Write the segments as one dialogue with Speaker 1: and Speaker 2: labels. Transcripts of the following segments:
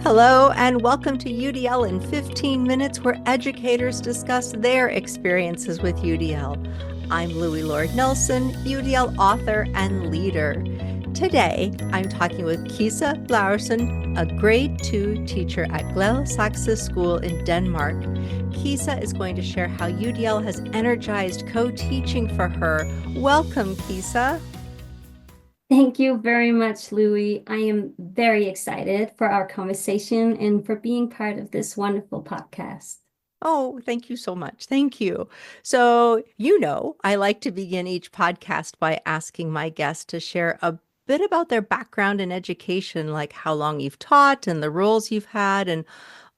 Speaker 1: Hello, and welcome to UDL in 15 minutes, where educators discuss their experiences with UDL. I'm Louie Lord Nelson, UDL author and leader. Today, I'm talking with Kisa Laursen, a grade 2 teacher at Gladsaxes School in Denmark. Kisa is going to share how UDL has energized co-teaching for her. Welcome, Kisa.
Speaker 2: Thank you very much, Louie. I am very excited for our conversation and for being part of this wonderful podcast.
Speaker 1: Oh, thank you so much. Thank you. So, I like to begin each podcast by asking my guests to share a bit about their background in education, like how long you've taught and the roles you've had. And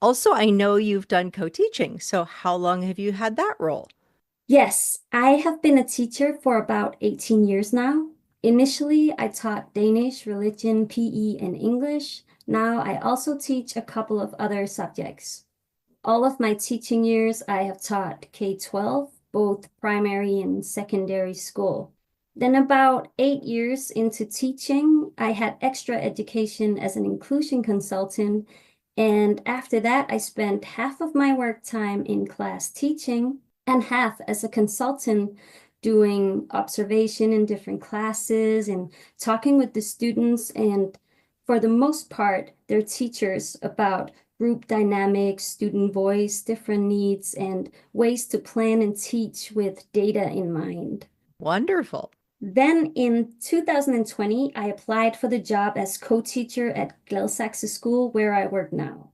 Speaker 1: also, I know you've done co-teaching. So, how long have you had that role?
Speaker 2: Yes, I have been a teacher for about 18 years now. Initially, I taught Danish, religion, PE, and English. Now I also teach a couple of other subjects. All of my teaching years, I have taught K-12, both primary and secondary school. Then about 8 years into teaching, I had extra education as an inclusion consultant. And after that, I spent half of my work time in class teaching and half as a consultant doing observation in different classes and talking with the students and for the most part, their teachers about group dynamics, student voice, different needs, and ways to plan and teach with data in mind.
Speaker 1: Wonderful.
Speaker 2: Then in 2020, I applied for the job as co-teacher at Gladsaxes School, where I work now.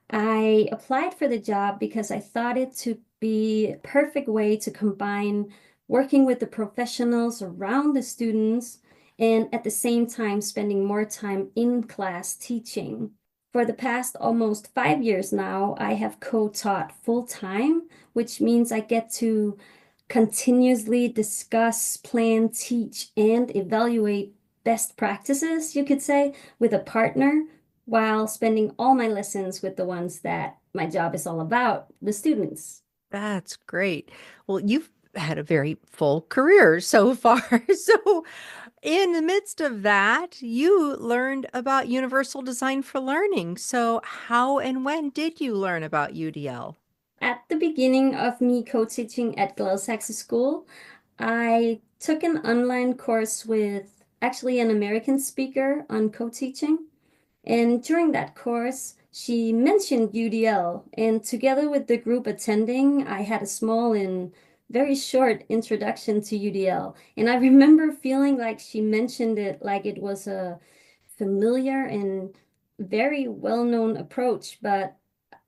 Speaker 2: I applied for the job because I thought it to be a perfect way to combine working with the professionals around the students and at the same time spending more time in class teaching. For the past almost 5 years now, I have co-taught full time, which means I get to continuously discuss, plan, teach, and evaluate best practices, you could say, with a partner while spending all my lessons with the ones that my job is all about, the students.
Speaker 1: That's great. Well, you've had a very full career so far. So, in the midst of that, you learned about universal design for learning. So, how and when did you learn about UDL?
Speaker 2: At the beginning of me co-teaching at Gladsaxes School, I took an online course with actually an American speaker on co-teaching. And during that course, she mentioned UDL, and together with the group attending, I had a small and very short introduction to UDL. And I remember feeling like she mentioned it like it was a familiar and very well-known approach, but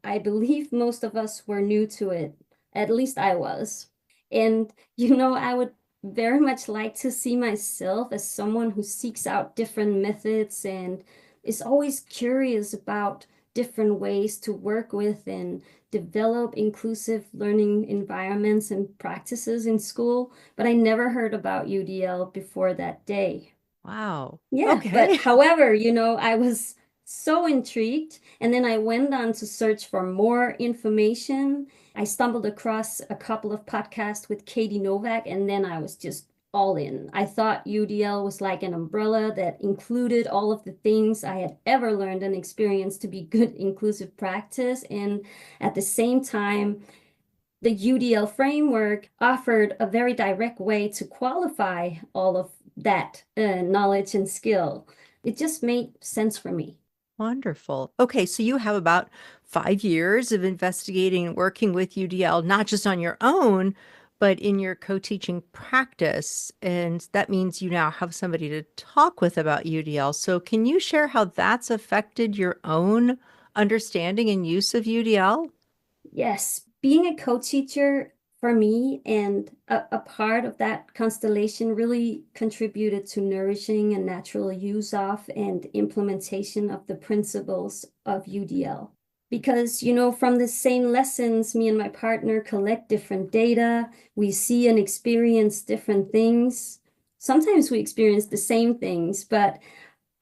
Speaker 2: I believe most of us were new to it. At least I was. And, I would very much like to see myself as someone who seeks out different methods and is always curious about different ways to work with and develop inclusive learning environments and practices in school. But I never heard about UDL before that day.
Speaker 1: Wow.
Speaker 2: Yeah, but
Speaker 1: Okay.
Speaker 2: however, I was so intrigued, and then I went on to search for more information. I stumbled across a couple of podcasts with Katie Novak, and then I was just all in. I thought UDL was like an umbrella that included all of the things I had ever learned and experienced to be good inclusive practice, and at the same time, the UDL framework offered a very direct way to qualify all of that knowledge and skill. It just made sense for me.
Speaker 1: Wonderful. Okay, so you have about 5 years of investigating and working with UDL, not just on your own, but in your co-teaching practice. And that means you now have somebody to talk with about UDL. So can you share how that's affected your own understanding and use of UDL?
Speaker 2: Yes, being a co-teacher for me and a part of that constellation really contributed to nourishing a natural use of and implementation of the principles of UDL. Because, from the same lessons, me and my partner collect different data, we see and experience different things. Sometimes we experience the same things, but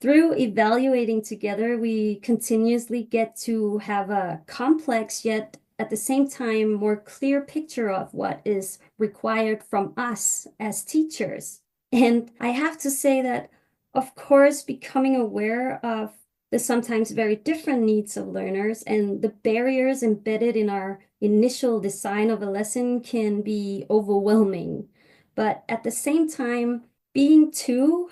Speaker 2: through evaluating together, we continuously get to have a complex yet at the same time more clear picture of what is required from us as teachers. And I have to say that, of course, becoming aware of the sometimes very different needs of learners, and the barriers embedded in our initial design of a lesson can be overwhelming. But at the same time, being two,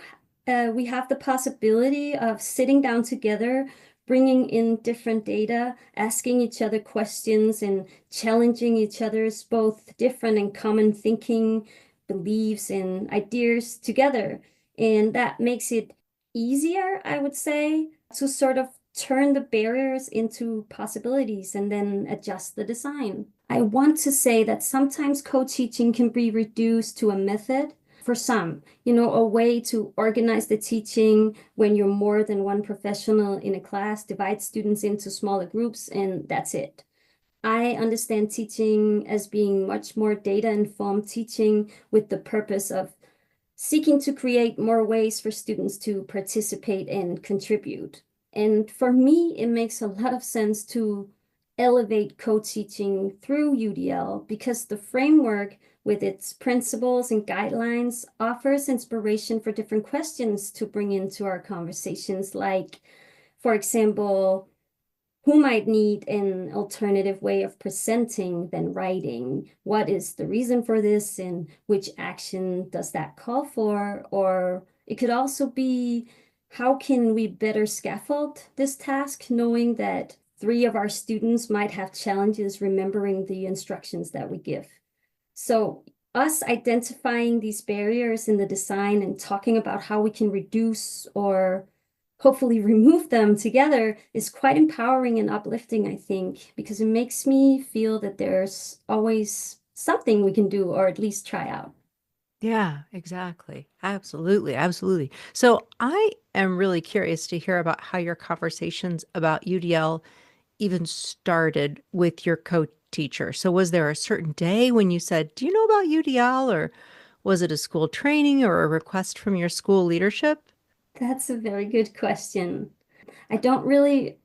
Speaker 2: we have the possibility of sitting down together, bringing in different data, asking each other questions, and challenging each other's both different and common thinking, beliefs, and ideas together. And that makes it easier, I would say, to sort of turn the barriers into possibilities and then adjust the design. I want to say that sometimes co-teaching can be reduced to a method for some, a way to organize the teaching when you're more than one professional in a class, divide students into smaller groups, and that's it. I understand teaching as being much more data-informed teaching with the purpose of seeking to create more ways for students to participate and contribute. And for me, it makes a lot of sense to elevate co-teaching through UDL because the framework with its principles and guidelines offers inspiration for different questions to bring into our conversations, like, for example, who might need an alternative way of presenting than writing? What is the reason for this and which action does that call for? Or it could also be, how can we better scaffold this task, knowing that three of our students might have challenges remembering the instructions that we give? So us identifying these barriers in the design and talking about how we can reduce or hopefully remove them together is quite empowering and uplifting, I think, because it makes me feel that there's always something we can do or at least try out.
Speaker 1: Yeah, exactly. Absolutely. Absolutely. So I am really curious to hear about how your conversations about UDL even started with your co-teacher. So was there a certain day when you said, "Do you know about UDL?" Or was it a school training or a request from your school leadership?
Speaker 2: That's a very good question. I don't really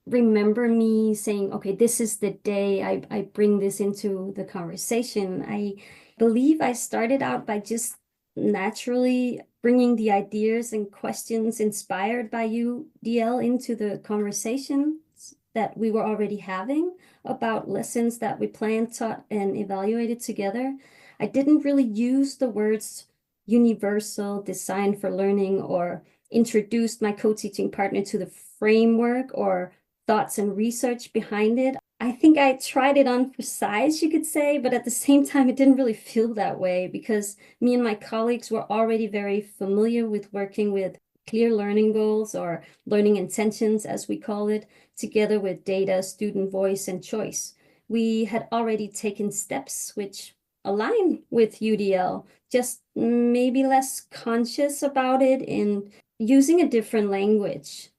Speaker 2: remember me saying, okay, this is the day I bring this into the conversation. I believe I started out by just naturally bringing the ideas and questions inspired by UDL into the conversations that we were already having about lessons that we planned, taught, and evaluated together. I didn't really use the words universal design for learning or introduced my co-teaching partner to the framework or thoughts and research behind it. I think I tried it on for size, you could say, but at the same time, it didn't really feel that way because me and my colleagues were already very familiar with working with clear learning goals or learning intentions, as we call it, together with data, student voice, and choice. We had already taken steps which align with UDL, just maybe less conscious about it and using a different language.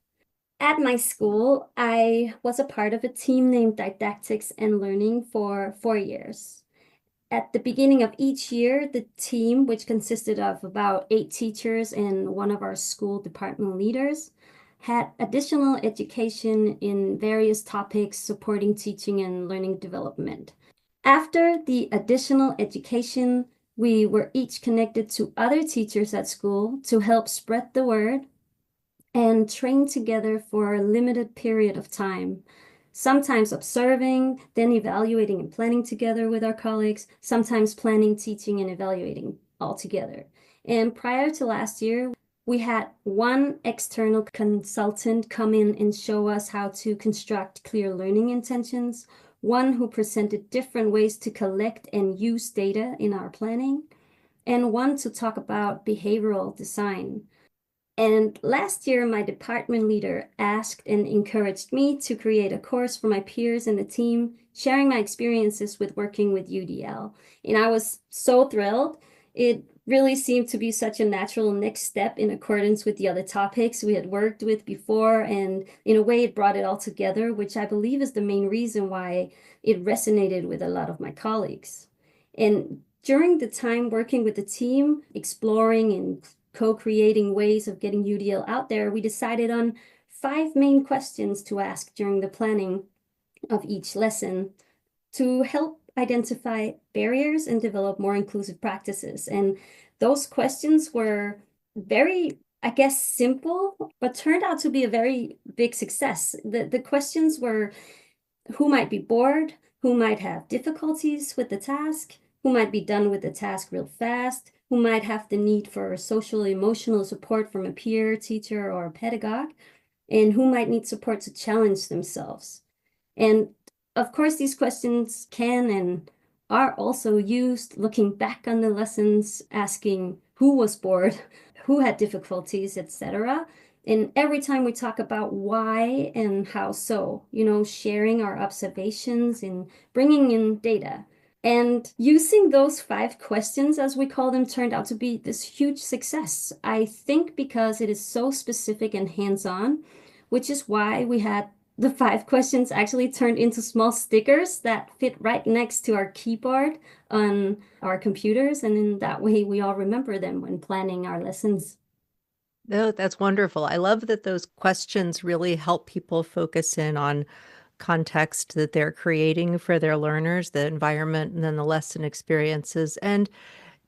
Speaker 2: At my school, I was a part of a team named Didactics and Learning for 4 years. At the beginning of each year, the team, which consisted of about 8 teachers and one of our school department leaders, had additional education in various topics supporting teaching and learning development. After the additional education, we were each connected to other teachers at school to help spread the word and train together for a limited period of time, sometimes observing, then evaluating and planning together with our colleagues, sometimes planning, teaching, and evaluating all together. And prior to last year, we had one external consultant come in and show us how to construct clear learning intentions, one who presented different ways to collect and use data in our planning, and one to talk about behavioral design. And last year, my department leader asked and encouraged me to create a course for my peers in the team, sharing my experiences with working with UDL. And I was so thrilled. It really seemed to be such a natural next step in accordance with the other topics we had worked with before. And in a way, it brought it all together, which I believe is the main reason why it resonated with a lot of my colleagues. And during the time working with the team, exploring and co-creating ways of getting UDL out there, we decided on 5 main questions to ask during the planning of each lesson to help identify barriers and develop more inclusive practices. And those questions were very, I guess, simple, but turned out to be a very big success. The questions were who might be bored, who might have difficulties with the task, who might be done with the task real fast, who might have the need for social emotional support from a peer, teacher, or a pedagogue, and who might need support to challenge themselves. And of course, these questions can and are also used looking back on the lessons, asking who was bored, who had difficulties, etc. And every time we talk about why and how so, sharing our observations and bringing in data. And using those 5 questions, as we call them, turned out to be this huge success. I think because it is so specific and hands-on, which is why we had the 5 questions actually turned into small stickers that fit right next to our keyboard on our computers. And in that way, we all remember them when planning our lessons.
Speaker 1: Oh, that's wonderful. I love that those questions really help people focus in on context that they're creating for their learners, the environment, and then the lesson experiences. And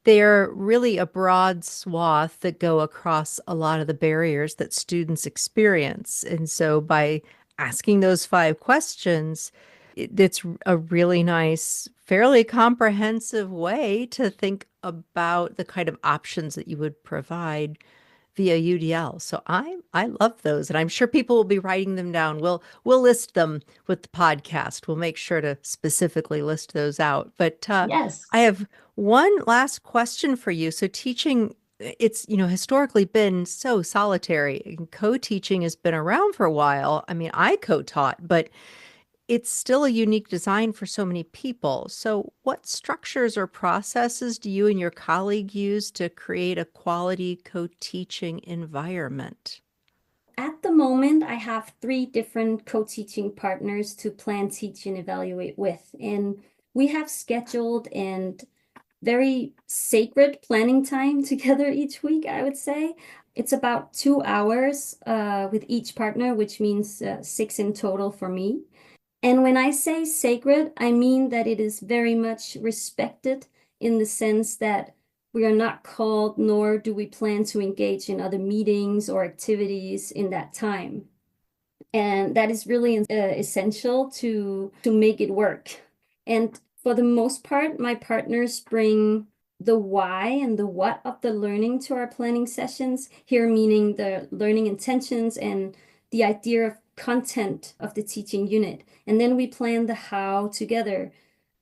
Speaker 1: they're really a broad swath that go across a lot of the barriers that students experience. And so by asking those 5 questions, it's a really nice, fairly comprehensive way to think about the kind of options that you would provide via UDL. So I love those, and I'm sure people will be writing them down. We'll list them with the podcast. We'll make sure to specifically list those out. But I
Speaker 2: Yes.
Speaker 1: have one last question for you. So teaching, it's historically been so solitary. Co-teaching has been around for a while. I mean, I co-taught, but it's still a unique design for so many people. So, what structures or processes do you and your colleague use to create a quality co-teaching environment?
Speaker 2: At the moment, I have 3 different co-teaching partners to plan, teach, and evaluate with. And we have scheduled and very sacred planning time together each week, I would say. It's about 2 hours with each partner, which means 6 in total for me. And when I say sacred, I mean that it is very much respected in the sense that we are not called, nor do we plan to engage in other meetings or activities in that time. And that is really essential to make it work. And for the most part, my partners bring the why and the what of the learning to our planning sessions, here meaning the learning intentions and the idea of content of the teaching unit. And then we plan the how together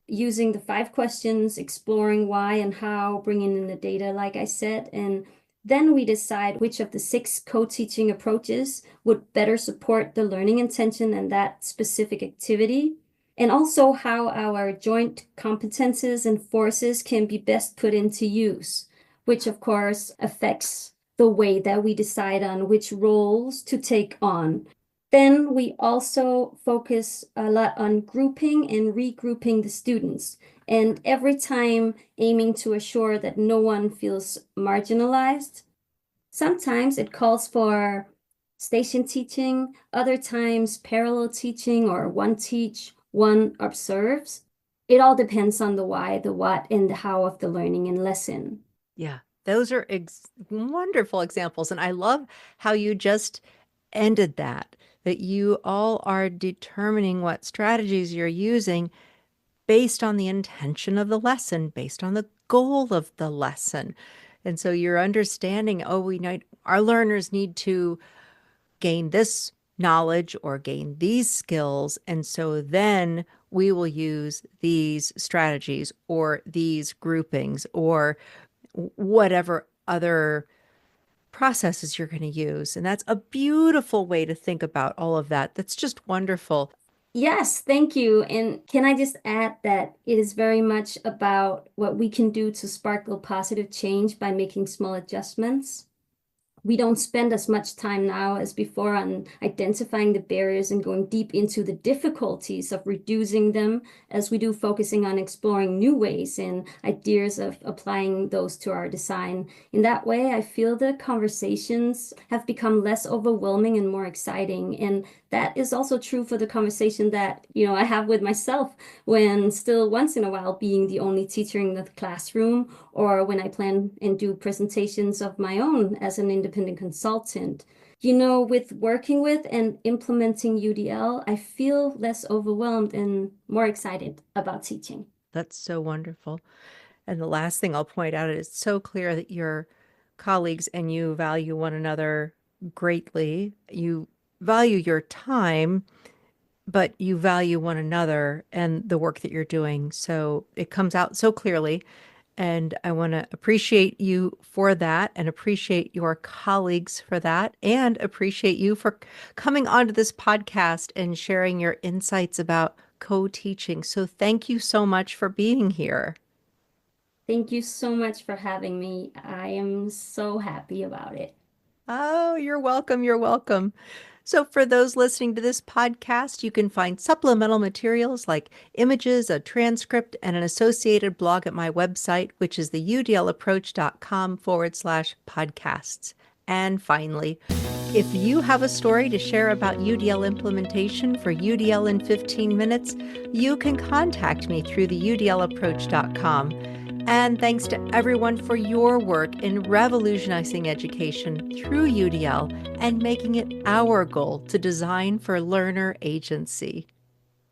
Speaker 2: using the 5 questions, exploring why and how, bringing in the data, like I said, and then we decide which of the 6 co-teaching approaches would better support the learning intention and that specific activity, and also how our joint competences and forces can be best put into use, which of course affects the way that we decide on which roles to take on. Then we also focus a lot on grouping and regrouping the students, and every time aiming to assure that no one feels marginalized. Sometimes it calls for station teaching, other times parallel teaching or one teach, one observes. It all depends on the why, the what, and the how of the learning and lesson.
Speaker 1: Yeah, those are wonderful examples. And I love how you just ended that you all are determining what strategies you're using based on the intention of the lesson, based on the goal of the lesson. And so you're understanding, oh, we need our learners need to gain this knowledge or gain these skills. And so then we will use these strategies or these groupings or whatever other processes you're going to use. And that's a beautiful way to think about all of that. That's just wonderful.
Speaker 2: Yes, thank you. And can I just add that it is very much about what we can do to sparkle positive change by making small adjustments? We don't spend as much time now as before on identifying the barriers and going deep into the difficulties of reducing them as we do focusing on exploring new ways and ideas of applying those to our design. In that way, I feel the conversations have become less overwhelming and more exciting. And that is also true for the conversation that, I have with myself when still once in a while being the only teacher in the classroom, or when I plan and do presentations of my own as an independent independent consultant. You know, with working with and implementing UDL, I feel less overwhelmed and more excited about teaching.
Speaker 1: That's so wonderful. And the last thing I'll point out is it's so clear that your colleagues and you value one another greatly. You value your time, but you value one another and the work that you're doing. So it comes out so clearly. And I want to appreciate you for that and appreciate your colleagues for that and appreciate you for coming onto this podcast and sharing your insights about co-teaching. So thank you so much for being here.
Speaker 2: Thank you so much for having me. I am so happy about it.
Speaker 1: Oh, you're welcome. You're welcome. So, for those listening to this podcast, you can find supplemental materials like images, a transcript, and an associated blog at my website, which is the udlapproach.com/podcasts. And finally, if you have a story to share about UDL implementation for UDL in 15 minutes, you can contact me through the udlapproach.com. And thanks to everyone for your work in revolutionizing education through UDL and making it our goal to design for learner agency.